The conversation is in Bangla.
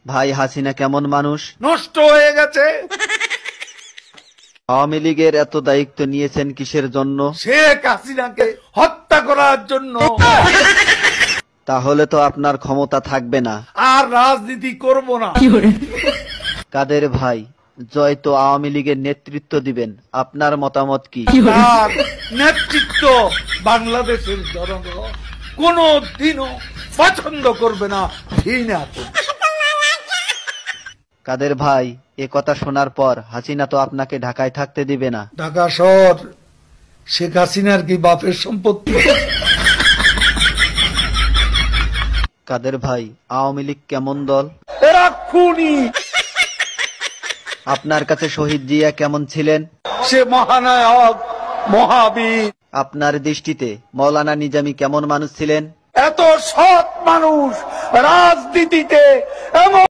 ভাই হাসিনা কেমন মানুষ? নষ্ট হয়ে গেছে। আওয়ামী লীগের এত দায়িত্ব নিয়েছেন কিসের জন্য? শেখ হাসিনাকে হত্যা করার জন্য। তাহলে তো আপনার ক্ষমতা থাকবে না। আর রাজনীতি করব না। কাদের ভাই, জয় তো আওয়ামী লীগের নেতৃত্ব দিবেন, আপনার মতামত কি? তার নেতৃত্ব বাংলাদেশের জনগণ কোনো দিনও পছন্দ করবে না, ঘৃণা করবে। কাদের ভাই, এ কথা শোনার পর হাসিনা তো আপনাকে ঢাকায় থাকতে দিবে না। ঢাকা শহর শেখ হাসিনার কি বাপের সম্পত্তি? কাদের ভাই, আওয়ামী লীগ কেমন দল? এরা খুনি। আপনার কাছে শহীদ জিয়া কেমন ছিলেন? সে মহানায়ক, মহাবীর। আপনার দৃষ্টিতে মৌলানা নিজামী কেমন মানুষ ছিলেন? এত সৎ মানুষ রাজনীতিতে এমন